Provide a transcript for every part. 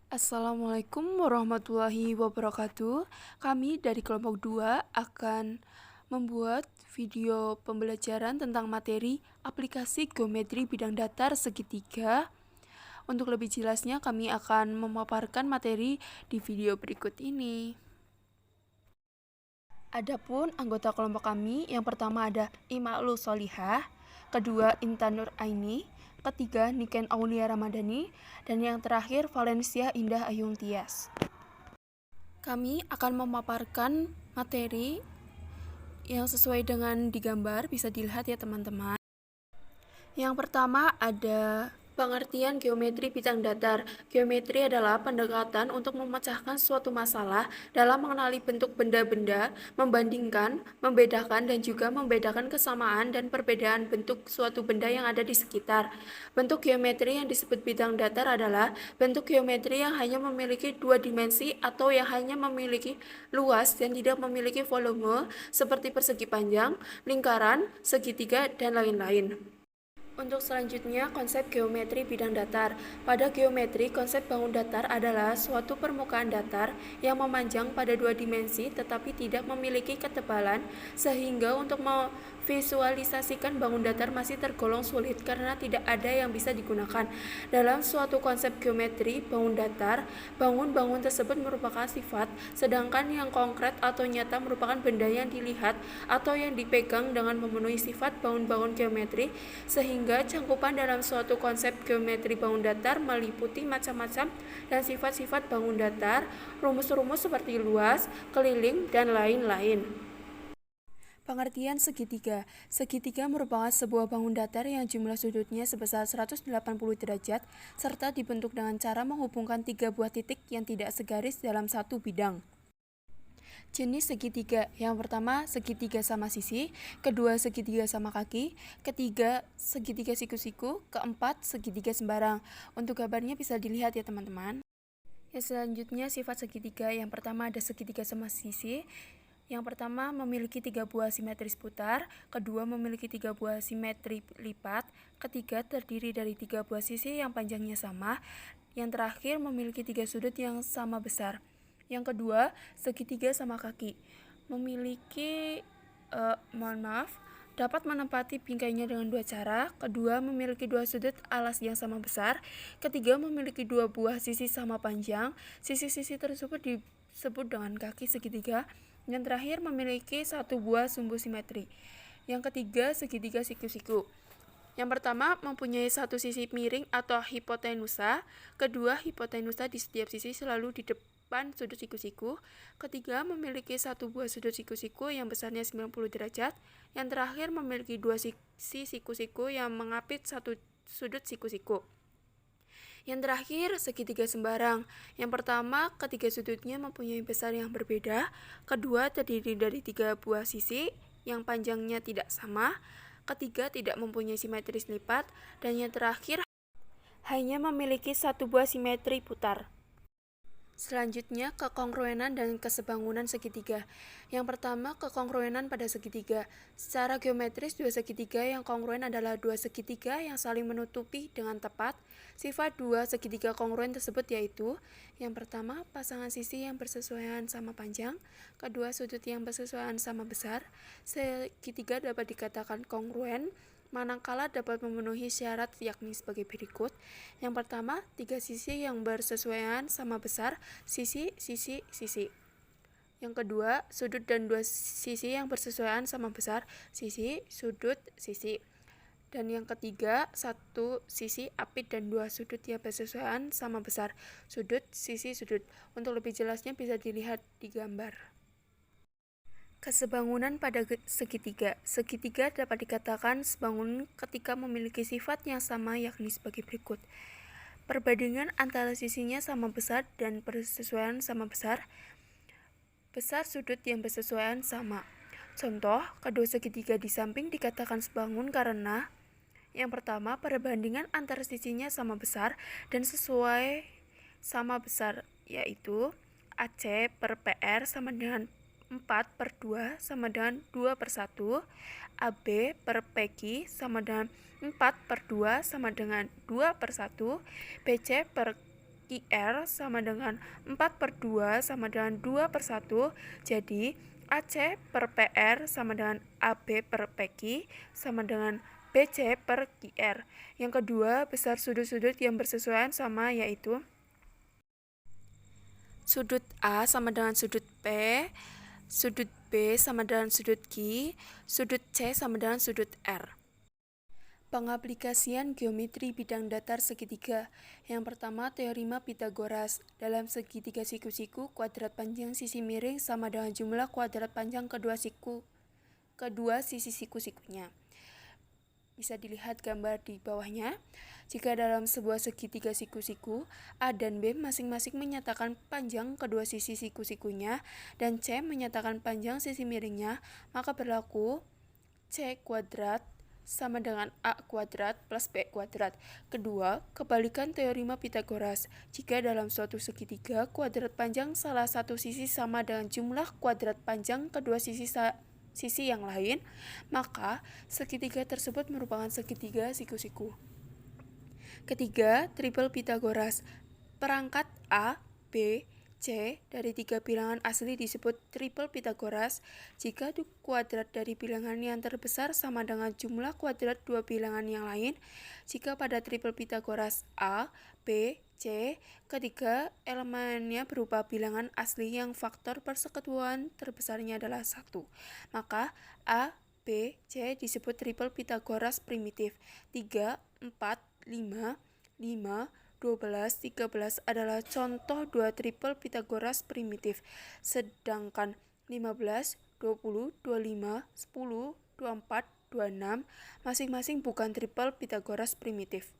Assalamualaikum warahmatullahi wabarakatuh. Kami dari kelompok 2 akan membuat video pembelajaran tentang materi aplikasi geometri bidang datar segitiga. Untuk lebih jelasnya kami akan memaparkan materi di video berikut ini. Adapun anggota kelompok kami, yang pertama ada Ima'lu Solihah, kedua Intan Nur Aini, ketiga Niken Aulia Ramadhani, dan yang terakhir Valencia Indah Ayung Tias. Kami akan memaparkan materi yang sesuai dengan digambar, bisa dilihat ya teman-teman. Yang pertama ada pengertian geometri bidang datar. Geometri adalah pendekatan untuk memecahkan suatu masalah dalam mengenali bentuk benda-benda, membandingkan, membedakan, dan juga membedakan kesamaan dan perbedaan bentuk suatu benda yang ada di sekitar. Bentuk geometri yang disebut bidang datar adalah bentuk geometri yang hanya memiliki dua dimensi atau yang hanya memiliki luas dan tidak memiliki volume seperti persegi panjang, lingkaran, segitiga, dan lain-lain. Untuk selanjutnya, konsep geometri bidang datar. Pada geometri, konsep bangun datar adalah suatu permukaan datar yang memanjang pada dua dimensi tetapi tidak memiliki ketebalan, sehingga untuk memvisualisasikan bangun datar masih tergolong sulit karena tidak ada yang bisa digunakan. Dalam suatu konsep geometri bangun datar, bangun-bangun tersebut merupakan sifat, sedangkan yang konkret atau nyata merupakan benda yang dilihat atau yang dipegang dengan memenuhi sifat bangun-bangun geometri, sehingga cangkupan dalam suatu konsep geometri bangun datar meliputi macam-macam dan sifat-sifat bangun datar, rumus-rumus seperti luas, keliling, dan lain-lain. Pengertian segitiga. Segitiga merupakan sebuah bangun datar yang jumlah sudutnya sebesar 180 derajat, serta dibentuk dengan cara menghubungkan tiga buah titik yang tidak segaris dalam satu bidang. Jenis segitiga. Yang pertama, segitiga sama sisi, kedua, segitiga sama kaki, ketiga, segitiga siku-siku, keempat, segitiga sembarang. Untuk gambarnya bisa dilihat ya teman-teman. Yang selanjutnya, sifat segitiga. Yang pertama ada segitiga sama sisi. Yang pertama memiliki tiga buah simetris putar, kedua memiliki tiga buah simetri lipat, ketiga terdiri dari tiga buah sisi yang panjangnya sama, yang terakhir memiliki tiga sudut yang sama besar. Yang kedua, segitiga sama kaki. Memiliki, dapat menempati bingkainya dengan dua cara. Kedua, memiliki dua sudut alas yang sama besar. Ketiga, memiliki dua buah sisi sama panjang. Sisi-sisi tersebut disebut dengan kaki segitiga. Yang terakhir, memiliki satu buah sumbu simetri. Yang ketiga, segitiga siku-siku. Yang pertama, mempunyai satu sisi miring atau hipotenusa. Kedua, hipotenusa di setiap sisi selalu di depan sudut siku-siku. Ketiga, memiliki satu buah sudut siku-siku yang besarnya 90 derajat. Yang terakhir, memiliki dua sisi siku-siku yang mengapit satu sudut siku-siku. Yang terakhir, segitiga sembarang. Yang pertama, ketiga sudutnya mempunyai besar yang berbeda. Kedua, terdiri dari tiga buah sisi yang panjangnya tidak sama. Ketiga, tidak mempunyai simetris lipat. Dan yang terakhir, hanya memiliki satu buah simetri putar. Selanjutnya, kekongruenan dan kesebangunan segitiga. Yang pertama, kekongruenan pada segitiga. Secara geometris, dua segitiga yang kongruen adalah dua segitiga yang saling menutupi dengan tepat. Sifat dua segitiga kongruen tersebut yaitu: yang pertama, pasangan sisi yang bersesuaian sama panjang. Kedua, sudut yang bersesuaian sama besar. Segitiga dapat dikatakan kongruen manakala dapat memenuhi syarat yakni sebagai berikut. Yang pertama, tiga sisi yang bersesuaian sama besar, sisi, sisi, sisi. Yang kedua, sudut dan dua sisi yang bersesuaian sama besar, sisi, sudut, sisi. Dan yang ketiga, satu sisi apit dan dua sudut yang bersesuaian sama besar, sudut, sisi, sudut. Untuk lebih jelasnya bisa dilihat di gambar. Kesebangunan pada segitiga. Segitiga dapat dikatakan sebangun ketika memiliki sifat yang sama yakni sebagai berikut. Perbandingan antara sisinya sama besar dan bersesuaian sama besar. Besar sudut yang bersesuaian sama. Contoh, kedua segitiga di samping dikatakan sebangun karena: yang pertama, perbandingan antara sisinya sama besar dan sesuai sama besar, yaitu AC per PR sama dengan 4/2 sama dengan 2/1, AB per PQ sama dengan 4/2 sama dengan 2/1, BC per QR sama dengan 4/2 sama dengan 2/1. Jadi AC per PR sama dengan AB per PQ sama dengan BC per QR. Yang kedua, besar sudut-sudut yang bersesuaian sama, yaitu sudut A sama dengan sudut P, sudut B sama dengan sudut Q, sudut C sama dengan sudut R. Pengaplikasian geometri bidang datar segitiga. Yang pertama, teorema Pythagoras. Dalam segitiga siku-siku, kuadrat panjang sisi miring sama dengan jumlah kuadrat panjang kedua sisi siku-sikunya. Bisa dilihat gambar di bawahnya. Jika dalam sebuah segitiga siku-siku, A dan B masing-masing menyatakan panjang kedua sisi siku-sikunya dan C menyatakan panjang sisi miringnya, maka berlaku C kuadrat sama dengan A kuadrat plus B kuadrat. Kedua, kebalikan teorema Pythagoras. Jika dalam suatu segitiga, kuadrat panjang salah satu sisi sama dengan jumlah kuadrat panjang kedua sisi yang lain, maka segitiga tersebut merupakan segitiga siku-siku. Ketiga, triple Pythagoras. Perangkat A, B, C dari tiga bilangan asli disebut triple Pythagoras jika kuadrat dari bilangan yang terbesar sama dengan jumlah kuadrat dua bilangan yang lain. Jika pada triple Pythagoras A, B, C, ketiga elemennya berupa bilangan asli yang faktor persekutuan terbesarnya adalah 1, maka A, B, C disebut triple Pythagoras primitif. 3, 4, 5, 12, 13 adalah contoh dua triple Pythagoras primitif, sedangkan 15, 20, 25, 10, 24, 26 masing-masing bukan triple Pythagoras primitif.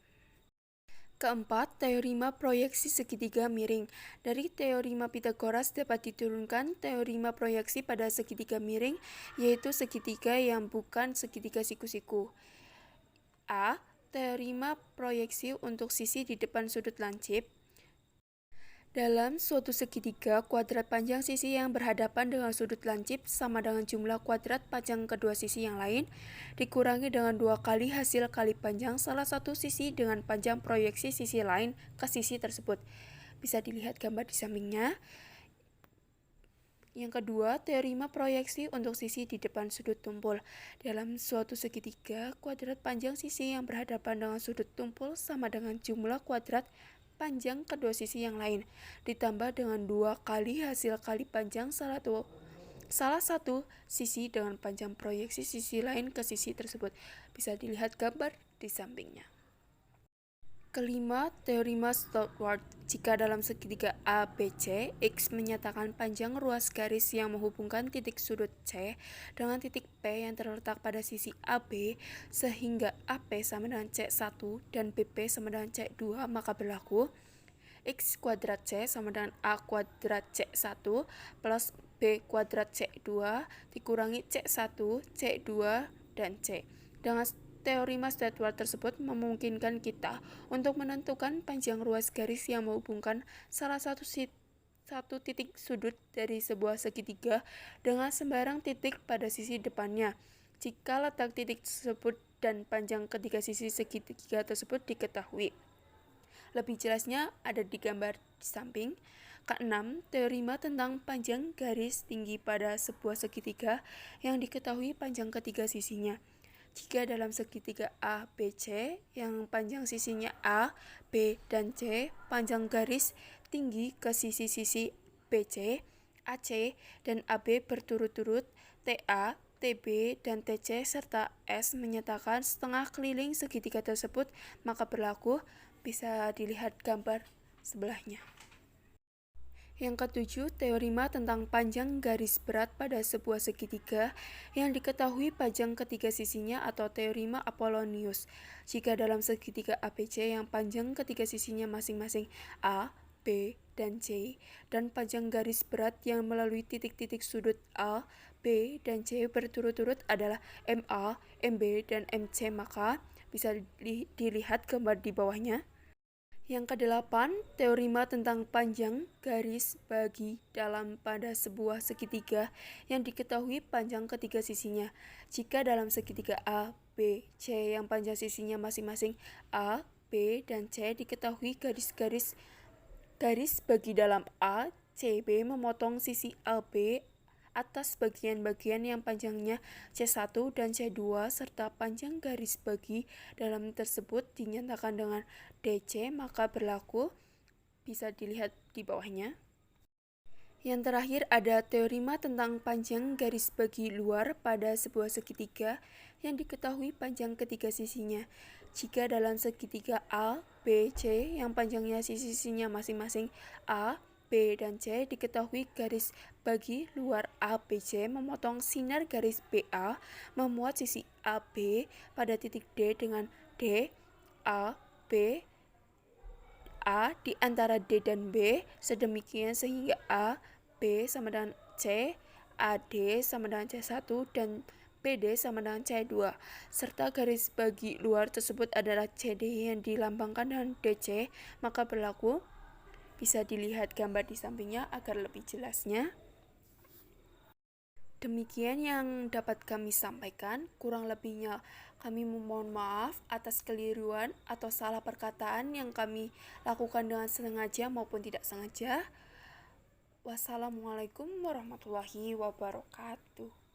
Keempat, teorema proyeksi segitiga miring. Dari teorema Pythagoras dapat diturunkan teorema proyeksi pada segitiga miring, yaitu segitiga yang bukan segitiga siku-siku. A. Teorema proyeksi untuk sisi di depan sudut lancip. Dalam suatu segitiga, kuadrat panjang sisi yang berhadapan dengan sudut lancip sama dengan jumlah kuadrat panjang kedua sisi yang lain, dikurangi dengan 2 kali hasil kali panjang salah satu sisi dengan panjang proyeksi sisi lain ke sisi tersebut. Bisa dilihat gambar di sampingnya. Yang kedua, teorema proyeksi untuk sisi di depan sudut tumpul. Dalam suatu segitiga, kuadrat panjang sisi yang berhadapan dengan sudut tumpul sama dengan jumlah kuadrat panjang kedua sisi yang lain, ditambah dengan 2 kali hasil kali panjang salah satu sisi dengan panjang proyeksi sisi lain ke sisi tersebut. Bisa dilihat gambar di sampingnya. Kelima, teorema Stopford. Jika dalam segitiga ABC, X menyatakan panjang ruas garis yang menghubungkan titik sudut C dengan titik P yang terletak pada sisi AB, sehingga AP sama dengan C1 dan BP sama dengan C2, maka berlaku X kuadrat C sama dengan A kuadrat C1 plus B kuadrat C2 dikurangi C1, C2, dan C. Dengan teorema Stopford tersebut memungkinkan kita untuk menentukan panjang ruas garis yang menghubungkan salah satu titik sudut dari sebuah segitiga dengan sembarang titik pada sisi depannya, jika letak titik tersebut dan panjang ketiga sisi segitiga tersebut diketahui. Lebih jelasnya ada di gambar di samping. Keenam, teorema tentang panjang garis tinggi pada sebuah segitiga yang diketahui panjang ketiga sisinya. Jika dalam segitiga A, B, C, yang panjang sisinya A, B, dan C, panjang garis tinggi ke sisi-sisi BC, AC, dan AB berturut-turut, TA, TB, dan TC, serta S menyatakan setengah keliling segitiga tersebut, maka berlaku. Bisa dilihat gambar sebelahnya. Yang ketujuh, teorema tentang panjang garis berat pada sebuah segitiga yang diketahui panjang ketiga sisinya atau teorema Apollonius. Jika dalam segitiga ABC yang panjang ketiga sisinya masing-masing A, B, dan C, dan panjang garis berat yang melalui titik-titik sudut A, B, dan C berturut-turut adalah MA, MB, dan MC, maka bisa dilihat gambar di bawahnya. Yang kedelapan, teorema tentang panjang garis bagi dalam pada sebuah segitiga yang diketahui panjang ketiga sisinya. Jika dalam segitiga A, B, C yang panjang sisinya masing-masing A, B, dan C diketahui garis-garis Garis bagi dalam A, CB memotong sisi LB atas bagian-bagian yang panjangnya C1 dan C2 serta panjang garis bagi dalam tersebut dinyatakan dengan DC, maka berlaku. Bisa dilihat di bawahnya. Yang terakhir ada teorema tentang panjang garis bagi luar pada sebuah segitiga yang diketahui panjang ketiga sisinya. Jika dalam segitiga A, B, C yang panjangnya sisi-sisinya masing-masing A, B, dan C diketahui garis bagi luar ABC memotong sinar garis BA memuat sisi AB pada titik D dengan D, A, B, A di antara D dan B sedemikian sehingga A, B sama dengan C, AD sama dengan C1 dan BD sama dengan C2 serta garis bagi luar tersebut adalah CD yang dilambangkan dengan DC, maka berlaku. Bisa dilihat gambar di sampingnya agar lebih jelasnya. Demikian yang dapat kami sampaikan, kurang lebihnya kami memohon maaf atas keliruan atau salah perkataan yang kami lakukan dengan sengaja maupun tidak sengaja. Wassalamualaikum warahmatullahi wabarakatuh.